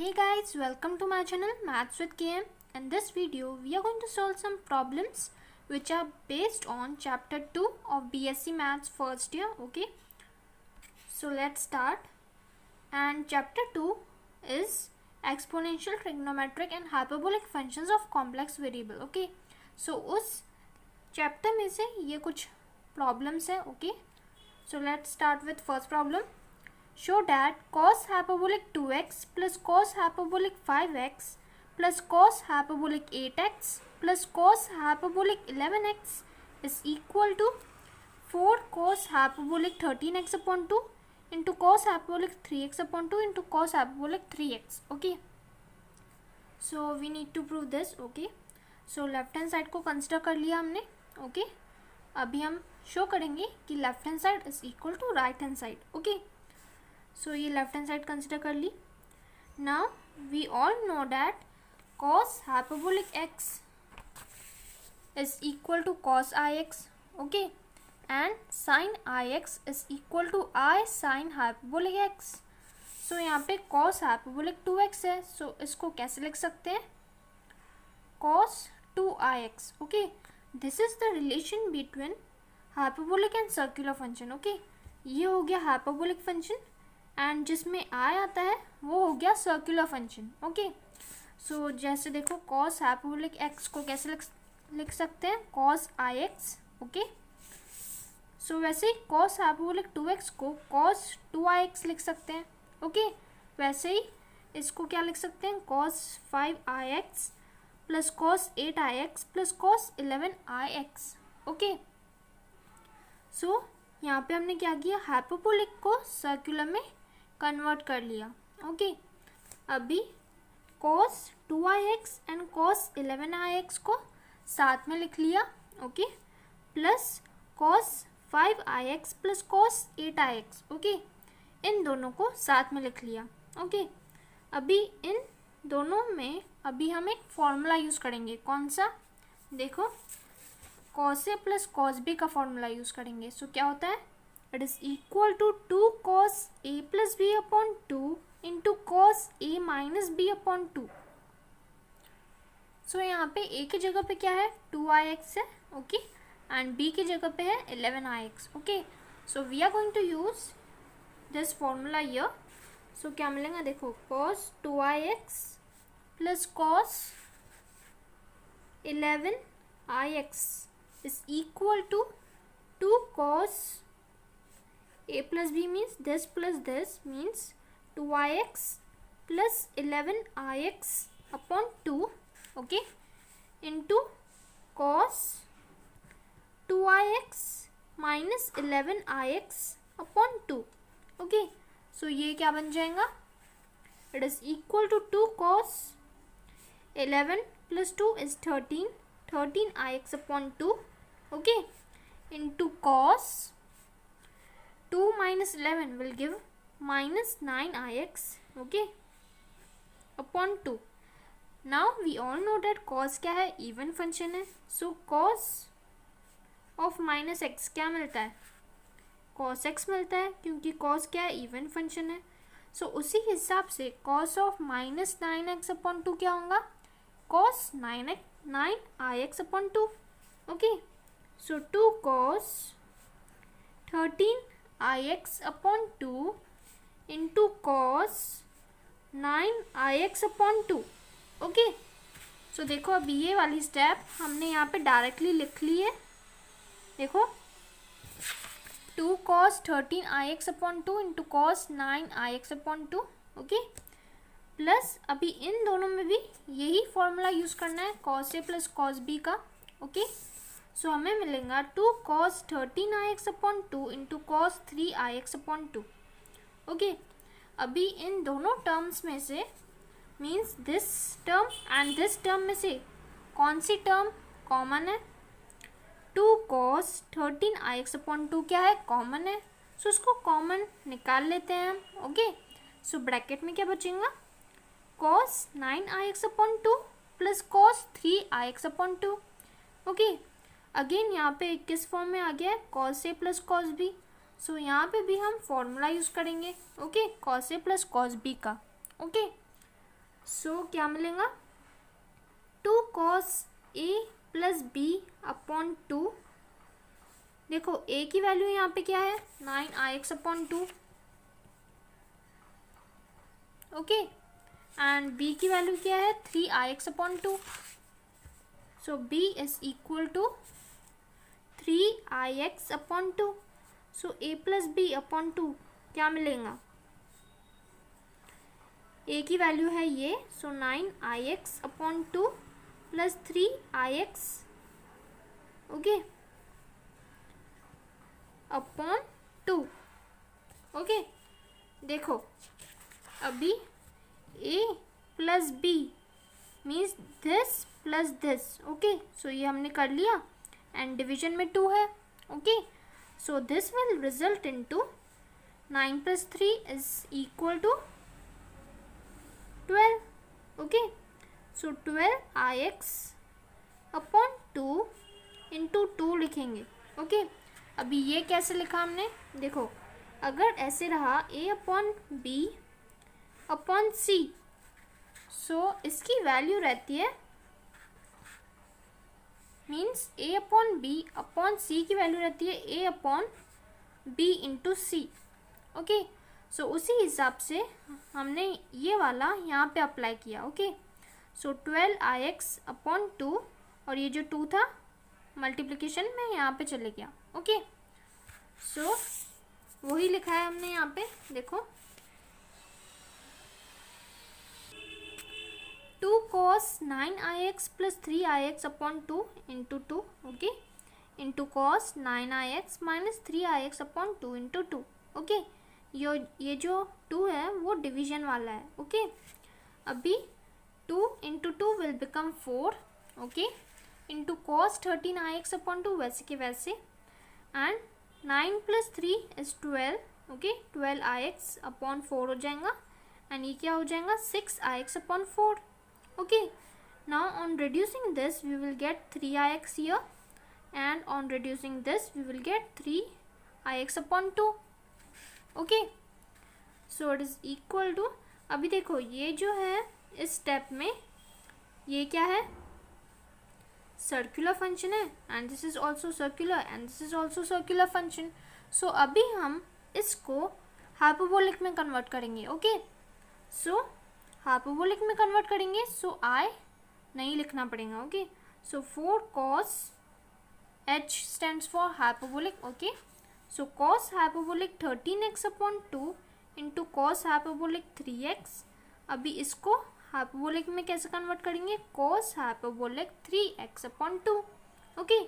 Hey guys, welcome to my channel Maths with KM. In this video, we are going to solve some problems which are based on chapter 2 of BSc Maths first year. Okay, so let's start. And chapter 2 is exponential, trigonometric and hyperbolic functions of complex variable. Okay, so उस chapter में से ये कुछ problems है. Okay, so let's start with first problem. Show that cos hyperbolic 2x plus cos hyperbolic 5x plus cos hyperbolic 8x plus cos hyperbolic 11x is equal to 4 cos hyperbolic 13x upon 2 into cos hyperbolic 3x upon 2 into cos hyperbolic 3x. Okay, so we need to prove this. Okay, so left hand side को consider कर लिया हमने. Okay, अभी हम show करेंगे कि left hand side is equal to right hand side. Okay, so ये left hand side consider कर ली. Now we all know that cos hyperbolic x is equal to cos ix. Okay, and sin ix is equal to I sin hyperbolic x. सो यहाँ पे cos hyperbolic 2x है, सो इसको कैसे लिख सकते हैं? cos 2ix. Okay, this is the relation between hyperbolic and circular function. Okay, ये हो गया hyperbolic function एंड जिसमें I आता है वो हो गया सर्कुलर फंक्शन. ओके, सो जैसे देखो cos hyperbolic x को कैसे लिख सकते हैं? cos ix. ओके, सो वैसे ही cos hyperbolic 2x को cos 2ix लिख सकते हैं. ओके, वैसे ही इसको क्या लिख सकते हैं? cos 5ix plus cos 8ix plus cos 11ix. Okay, so यहाँ पे हमने क्या किया? हाइपरबोलिक को सर्कुलर में कन्वर्ट कर लिया. ओके, अभी cos 2ix and cos 11ix को साथ में लिख लिया. Okay, plus cos 5ix plus cos 8ix. Okay, इन दोनों को साथ में लिख लिया. ओके, अभी इन दोनों में अभी हम एक फॉर्मूला यूज़ करेंगे. कौन सा? देखो, cos a plus cos b का फॉर्मूला यूज़ करेंगे. सो क्या होता है? It is equal to 2 cos a plus b upon 2 into cos a minus b upon 2. So यहाँ पे a की जगह पे क्या है? 2ix है. ओके, एंड b की जगह पे है 11ix. Okay, so we are going to use this formula here. So क्या मिलेगा? देखो, cos 2ix plus cos 11ix is equal to 2 cos a plus b means this plus this means 2ix plus 11ix upon 2. Okay, into cos 2ix minus 11ix upon 2. Okay, so ये क्या बन जाएगा? It is equal to 2 cos 11 plus 2 is 13. 13ix upon 2. Okay, into cos 2 minus 11 will give minus 9ix. Okay, upon 2. Now we all know that cos क्या है? Even function है. सो cos of minus x क्या मिलता है? cos x मिलता है, क्योंकि cos क्या है? इवन फंक्शन है. सो उसी हिसाब से cos of minus 9x upon 2 क्या होगा? cos 9ix upon 2. Okay, so 2 cos 13ix upon 2 into cos 9ix upon 2. Okay, so देखो अभी ये वाली स्टेप हमने यहाँ पे डायरेक्टली लिख ली है. देखो, 2 cos 13ix upon 2 into cos 9ix upon 2. Okay, plus अभी इन दोनों में भी यही फॉर्मूला यूज़ करना है, cos a plus cos b का. ओके, सो हमें मिलेगा 2 cos 13ix upon 2 into cos 3ix upon 2. Okay, अभी इन दोनों टर्म्स में से means this term and this term में से कौन सी टर्म कॉमन है? 2 cos 13ix अपॉन 2 क्या है? कॉमन है. सो उसको कॉमन निकाल लेते हैं हम. ओके, सो ब्रैकेट में क्या बचेगा? cos 9ix upon 2 plus cos 3ix upon 2. Okay, again यहाँ पे किस फॉर्म में आ गया है? cos a plus cos b. So यहाँ पे भी हम फॉर्मूला यूज़ करेंगे. Okay, cos a plus cos b का. ओके, सो क्या मिलेगा, 2 cos a plus b upon 2। देखो a की वैल्यू यहाँ पे क्या है, 9ix upon 2, okay, and b की वैल्यू क्या है, 3ix upon 2। So b is equal to 3ix upon 2। So a plus b upon 2 क्या मिलेगा, a की वैल्यू है ये, so 9ix upon 2 plus 3ix, okay, upon 2, okay. देखो अभी a plus b means this plus this, okay, so ये हमने कर लिया एंड डिवीजन में 2 है, okay, so this will result into 9 plus 3 is equal to 12, okay, so 12ix upon 2 into 2 लिखेंगे, okay. अभी ये कैसे लिखा हमने, देखो अगर ऐसे रहा a upon b upon c, so इसकी वैल्यू रहती है, means a upon b upon c की वैल्यू रहती है a upon b into c, okay. So उसी हिसाब से हमने ये वाला यहाँ पे अप्लाई किया, ओके। सो 12ix अपॉन 2 और ये जो 2 था मल्टीप्लिकेशन में यहाँ पे चले गया, ओके। सो वही लिखा है हमने यहाँ पे, देखो 2 cos 9ix plus 3ix upon 2 into 2, okay, into cos 9ix minus 3ix upon 2 into 2, okay. ये जो 2 है वो डिवीजन वाला है, ओके। अभी 2 into 2 will become 4, okay, into cos 13ix upon 2 वैसे के वैसे, and 9 plus 3 is 12, okay, 12ix upon 4 हो जाएगा एंड ये क्या हो जाएगा, 6ix upon 4, okay. Now on reducing this we will get 3ix here, and on reducing this we will get 3ix upon 2, okay. So it is equal to, अभी देखो ये जो है इस स्टेप में ये क्या है, सर्कुलर फंक्शन है and this is also circular and this is also circular function. So अभी हम इसको हाइपरबोलिक में कन्वर्ट करेंगे, ओके। सो हाइपरबोलिक में कन्वर्ट करेंगे, सो आई नहीं लिखना पड़ेगा, ओके। So 4 cos h stands for hyperbolic, okay. So cos hyperbolic 13x upon 2 into cos hyperbolic 3x। अभी इसको हाइपरबोलिक में कैसे कन्वर्ट करेंगे, cos hyperbolic 3x upon 2, okay.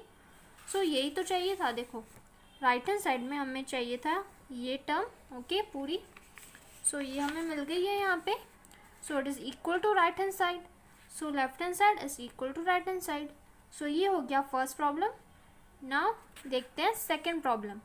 सो यही तो चाहिए था, देखो राइट हैंड साइड में हमें चाहिए था ये टर्म, ओके, पूरी। सो ये हमें मिल गई है यहाँ पे। So it is equal to right hand side, so left hand side is equal to right hand side. So ये हो गया फर्स्ट प्रॉब्लम। नाउ देखते हैं second problem.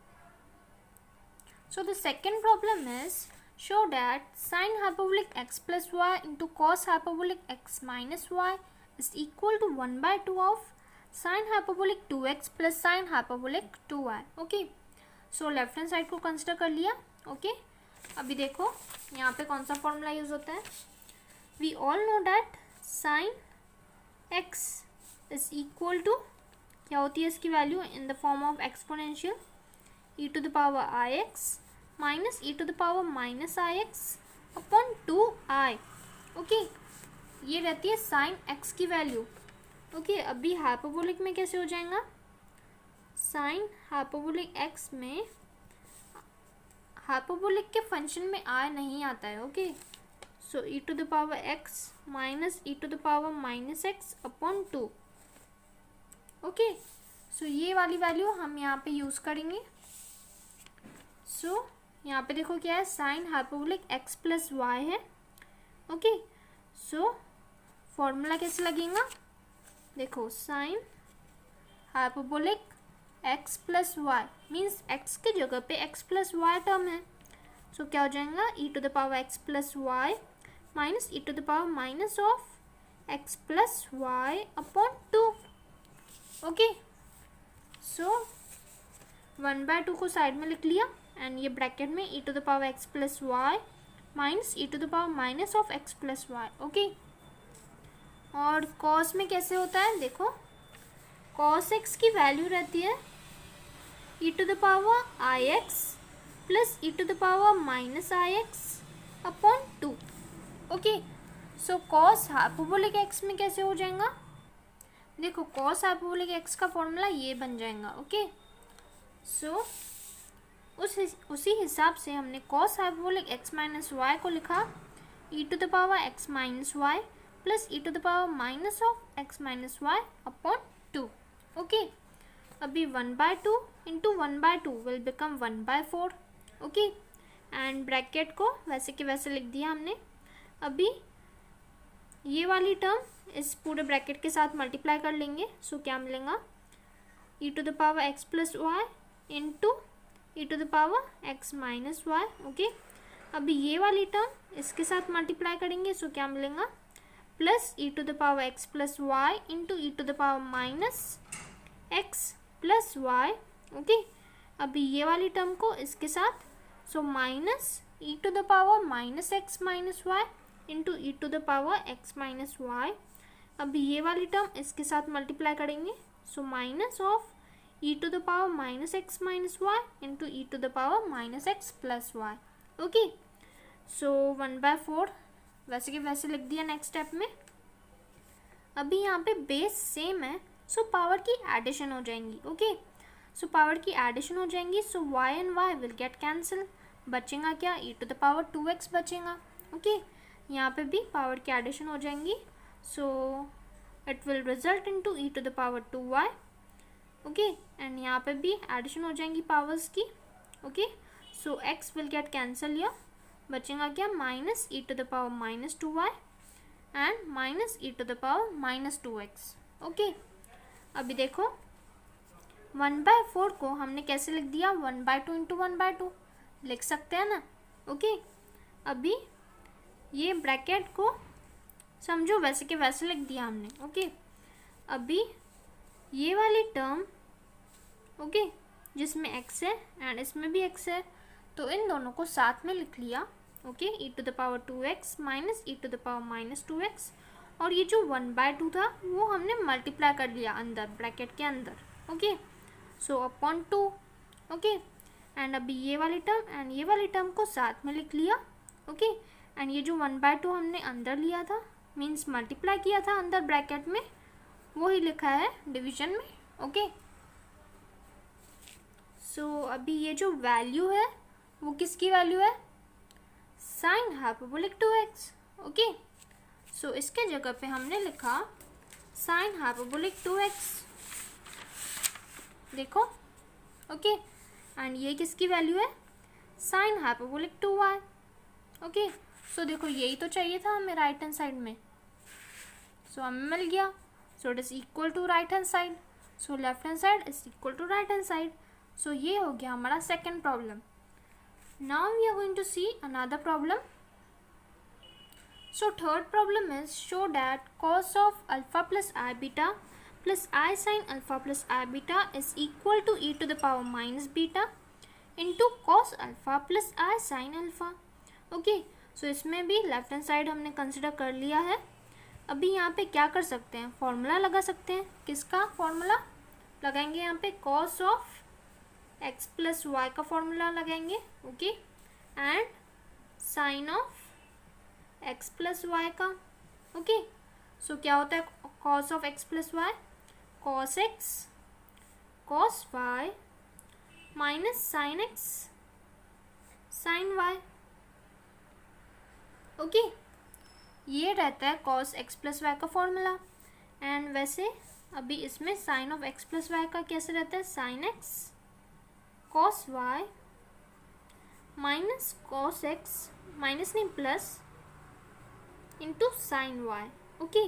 So the second problem is show that sin hyperbolic x plus y into cos hyperbolic x minus y is equal to 1 by 2 of sin hyperbolic 2x plus sin hyperbolic 2y, okay. So left hand side को consider कर लिया, okay. अभी देखो यहाँ पे कौन सा formula use होता है, we all know that sin x is equal to, क्या होती है इसकी value in the form of exponential e to the power i x minus e to the power minus i x upon 2i, okay. ये रहती है sine x की value, okay. अभी hyperbolic में कैसे हो जाएगा, साइन हाइपरबोलिक एक्स में हाइपरबोलिक के फंक्शन में i नहीं आता है, okay. So e to the power x minus e to the power minus x upon 2, okay. So ये वाली वैल्यू हम यहाँ पे यूज़ करेंगे। सो यहाँ पे देखो क्या है, sine hyperbolic x plus y है, ओके। सो फॉर्मूला कैसे लगेगा, देखो sine hyperbolic x plus y means x की जगह पे x प्लस वाई टर्म है। सो क्या हो जाएगा, e to the power x plus y minus e to the power minus of x plus y upon 2, okay. So 1 by 2 को side में लिख लिया एंड ये ब्रैकेट में e to the power x plus y minus e to the power minus of x plus y, okay. और cos में कैसे होता है, देखो कॉस एक्स की वैल्यू रहती है e to the power i x plus e to the power minus i x upon 2, okay. So cos hyperbolic x में कैसे हो जाएगा, देखो कॉस हाइपरबोलिक एक्स का फॉर्मूला ये बन जाएगा, ओके। सो उसी हिसाब से हमने cos hyperbolic x minus y को लिखा e to the power x minus y plus e to the power minus of x minus y upon 2, okay. अभी 1/2 into 1/2 will become 1/4, okay. And bracket को वैसे के वैसे लिख दिया हमने। अभी ये वाली टर्म इस पूरे ब्रैकेट के साथ मल्टीप्लाई कर लेंगे, सो क्या मिलेगा, e to the power x plus y into e to the power x minus y, okay. अभी ये वाली टर्म इसके साथ मल्टीप्लाई करेंगे, सो क्या मिलेगा, plus e to the power x plus y into e to the power minus x plus y, okay. अभी ये वाली टर्म को इसके साथ, so minus e to the power minus x minus y into e to the power x minus y. अभी ये वाली term इसके साथ मल्टीप्लाई करेंगे, so minus of e to the power minus x minus y into e to the power minus x plus y, okay. So 1/4 वैसे के वैसे लिख दिया नेक्स्ट स्टेप में। अभी यहाँ पे बेस सेम है, सो पावर की एडिशन हो जाएंगी, ओके। सो पावर की एडिशन हो जाएंगी, सो y and y will get cancel, बचेगा क्या, ई टू द पावर 2x बचेगा, ओके। यहाँ पे भी पावर की एडिशन हो जाएंगी, so it will result into e to the power 2y, okay. And यहाँ पे भी एडिशन हो जाएंगी पावर्स की, okay. So x will get cancel, या बचेगा क्या, minus e to the power minus 2y and minus e to the power minus 2x, okay. अभी देखो 1/4 को हमने कैसे लिख दिया, 1/2 इंटू 1/2 लिख सकते हैं ना, ओके। अभी ये ब्रैकेट को समझो वैसे के वैसे लिख दिया हमने, ओके। अभी ये वाली टर्म, ओके, जिसमें x है एंड इसमें भी x है, तो इन दोनों को साथ में लिख लिया, okay, e to the power 2x minus e to the power minus 2x। और ये जो 1/2 था वो हमने मल्टीप्लाई कर लिया अंदर ब्रैकेट के अंदर, okay. So upon 2, okay. And अभी ये वाली टर्म एंड ये वाली टर्म को साथ में लिख लिया, ओके। एंड ये जो 1/2 हमने अंदर लिया था, मीन्स मल्टीप्लाई किया था अंदर ब्रैकेट में, वो ही लिखा है डिवीजन में, ओके। सो अभी ये जो वैल्यू है वो किसकी वैल्यू है, साइन हाइपरबोलिक 2x, ओके। सो इसके जगह पे हमने लिखा साइन हाइपरबोलिक 2x, देखो, ओके। एंड ये किसकी वैल्यू है, साइन हाइपरबोलिक 2y, ओके। सो देखो यही तो चाहिए था हमें राइट हैंड साइड में, सो हमें मिल गया। So it is equal to right hand side, so left hand side is equal to right hand side. So ये हो गया हमारा second problem. Now we are going to see another problem. So third problem is show that cos of alpha plus I beta plus I sin alpha plus I beta is equal to e to the power minus beta into cos alpha plus I sin alpha, okay। so इसमें भी left hand side हमने consider कर लिया है। अभी यहाँ पे क्या कर सकते हैं, फॉर्मूला लगा सकते हैं। किसका फॉर्मूला लगाएंगे, यहाँ पे cos of x plus y का फॉर्मूला लगाएंगे, okay. And sine of x plus y का, ओके। सो क्या होता है cos of x plus y, cos x cos y minus sine x sine y, okay. ये रहता है cos x प्लस वाई का फॉर्मूला। एंड वैसे अभी इसमें sine of x plus y का कैसे रहता है, sine x cos y minus cos x, minus नहीं plus, into sine y, okay.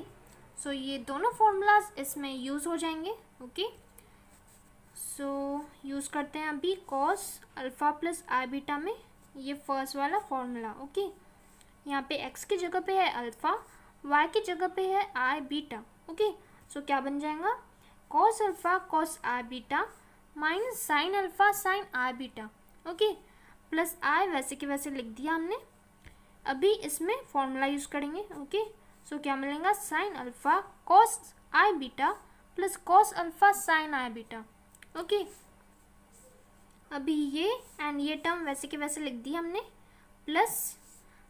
So ये दोनों फॉर्मूलाज इसमें यूज़ हो जाएंगे, ओके। सो यूज़ करते हैं अभी cos अल्फ़ा प्लस आई बीटा में ये फर्स्ट वाला फॉर्मूला, ओके। यहाँ पे x की जगह पे है अल्फ़ा, y की जगह पे है आई बीटा, ओके। सो क्या बन जाएगा, cos alpha cos i beta minus sine alpha sine i beta, okay, plus i वैसे के वैसे लिख दिया हमने। अभी इसमें फॉर्मूला यूज करेंगे। ओके, सो क्या मिलेगा, sine alpha cos i beta plus cos alpha sine i beta. Okay, अभी ये एंड ये टर्म वैसे के वैसे लिख दी हमने, प्लस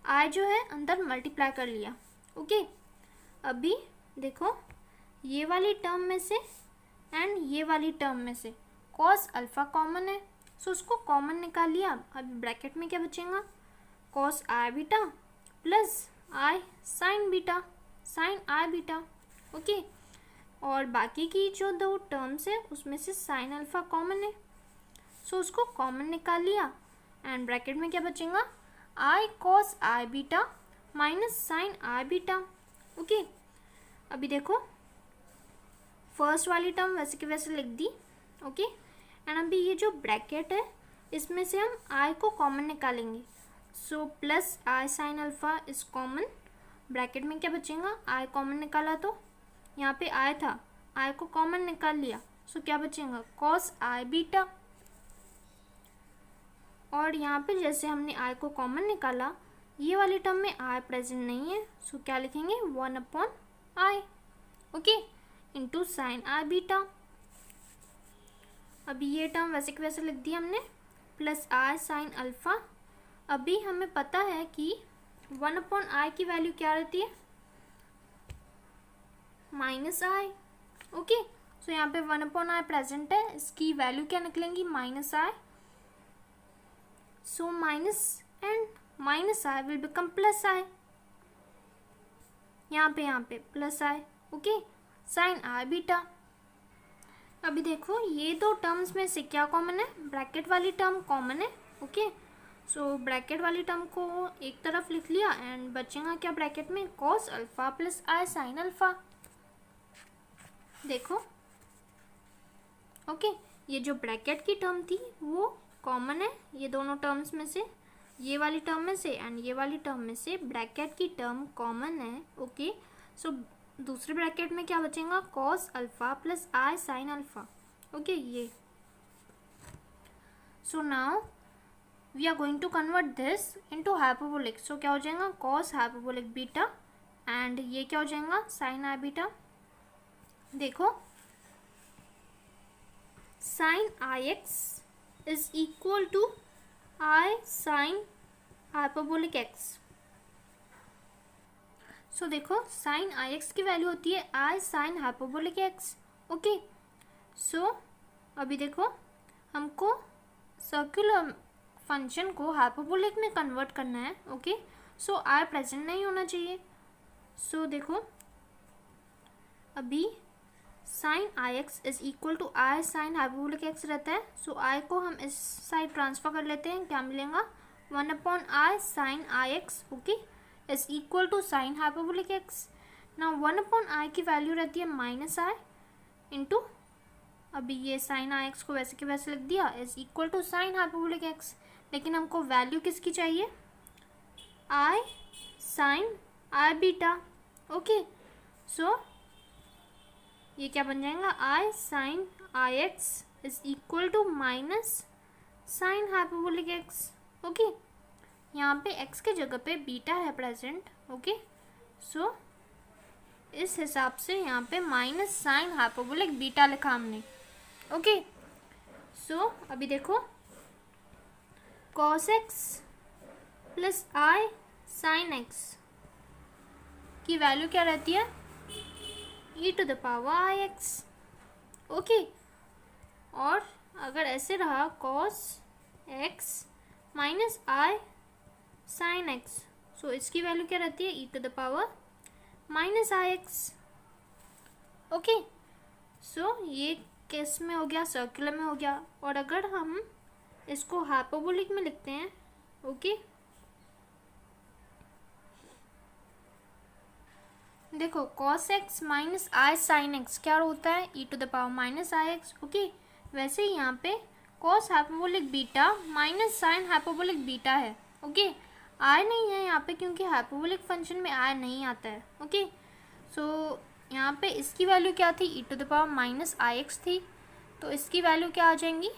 आई जो है अंदर मल्टीप्लाई कर लिया। ओके, अभी देखो ये वाली टर्म में से एंड ये वाली टर्म में से कॉस अल्फा कॉमन है, सो उसको कॉमन निकाल लिया। अभी ब्रैकेट में क्या बचेगा, cos i beta plus i sign beta, sign i beta. Okay, और बाकी की जो दो टर्म्स है उसमें से साइन अल्फा कॉमन है, सो उसको कॉमन निकाल लिया एंड ब्रैकेट में क्या बचेगा, I cos i beta minus sign i beta. Okay, अभी देखो फर्स्ट वाली टर्म वैसे की वैसे लिख दी। ओके, एंड अभी ये जो ब्रैकेट है इसमें से हम आई को कॉमन निकालेंगे, so plus i sine alpha is common. Bracket में क्या बचेगा, आई कॉमन निकाला तो यहाँ पे आई था, आई को कॉमन निकाल लिया, सो क्या बचेगा, कॉस आई बीटा। और यहाँ पे जैसे हमने आई को कॉमन निकाला, ये वाली टर्म में आई प्रेजेंट नहीं है, सो क्या लिखेंगे, 1/i। Okay, into sine i beta. अभी ये टर्म वैसे के वैसे लिख दी हमने, प्लस आई साइन अल्फा। अभी हमें पता है कि 1/i की वैल्यू क्या रहती है, -i। ओके, सो यहाँ पे 1/i प्रेजेंट है, इसकी वैल्यू क्या निकलेंगी, -i। So minus and minus I will become plus I। यहाँ पे plus I। Okay, sine I beta. अभी देखो ये दो टर्म्स में से क्या कॉमन है, ब्रैकेट वाली टर्म कॉमन है। ओके, सो ब्रैकेट वाली टर्म को एक तरफ लिख लिया एंड बचेगा क्या ब्रैकेट में, cos alpha plus i sine alpha. देखो ओके, ये जो ब्रैकेट की टर्म थी वो कॉमन है, ये दोनों टर्म्स में से, ये वाली टर्म में से एंड ये वाली टर्म में से ब्रैकेट की टर्म कॉमन है। ओके, सो दूसरे ब्रैकेट में क्या बचेगा, cos alpha plus i sine alpha. Okay, ये so now we are going to convert this into hyperbolic. सो क्या हो जाएगा, कॉस हाइपरबोलिक बीटा एंड ये क्या हो जाएगा, साइन आई बीटा। देखो sine i x is equal to I sin hyperbolic x। So देखो sin ix की वैल्यू होती है I sin hyperbolic x। Okay, so अभी देखो हमको सर्कुलर फंक्शन को हाइपरबोलिक में कन्वर्ट करना है। ओके, सो I प्रेजेंट नहीं होना चाहिए। सो देखो अभी sine i x is equal to i sine hyperbolic x रहता है, सो आई को हम इस साइड ट्रांसफर कर लेते हैं, क्या मिलेगा, 1/i sine i x. Okay, is equal to sine hyperbolic x. ना 1/i की वैल्यू रहती है -i इंटू, अभी ये साइन आई एक्स को वैसे के वैसे लिख दिया, is equal to sine hyperbolic x. लेकिन हमको वैल्यू किसकी चाहिए, i sine i beta. Okay, so ये क्या बन जाएगा, i sine i x is equal to minus sine hyperbolic x. Okay, यहाँ पे एक्स के जगह पे बीटा है प्रेजेंट। ओके, सो इस हिसाब से यहाँ पे माइनस साइन हाइपरबोलिक बीटा लिखा हमने। ओके, सो अभी देखो cos x plus i sine x की वैल्यू क्या रहती है, e to the power i x. Okay, और अगर ऐसे रहा cos x minus i sine x, so इसकी वैल्यू क्या रहती है, e to the power minus i x. Okay, so ये केस में हो गया, सर्कुलर में हो गया। और अगर हम इसको हाइपरबोलिक में लिखते हैं, ओके देखो cos x minus i sine x क्या होता है, e to the power minus i x. Okay, वैसे ही यहाँ पे cos hyperbolic beta minus sine hyperbolic beta है। ओके, आई नहीं है यहाँ पे क्योंकि हाइपरबोलिक फंक्शन में आई नहीं आता है। ओके, सो यहाँ पे इसकी वैल्यू क्या थी, e to the power minus i x थी, तो इसकी वैल्यू क्या आ जाएंगी,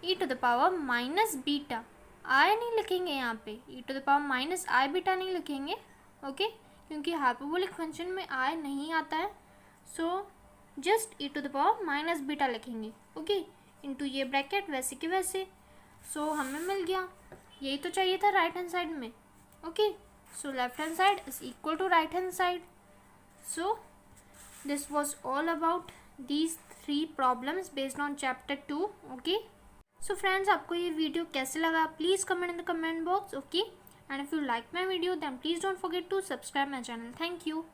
e to the power minus beta i नहीं लिखेंगे यहाँ पे, e to the power minus i beta नहीं लिखेंगे, ओके, क्योंकि हाइपरबोलिक फंक्शन में आई नहीं आता है। So just e to the power minus beta लिखेंगे, ओके, इनटू ये ब्रैकेट वैसे के वैसे। सो हमें मिल गया, यही तो चाहिए था राइट हैंड साइड में, ओके। So left hand side is equal to right hand side. So this was all about these 3 problems based on chapter 2, okay. So friends, आपको ये वीडियो कैसे लगा please comment in the comment box, okay. And if you like my video then please don't forget to subscribe my channel. Thank you.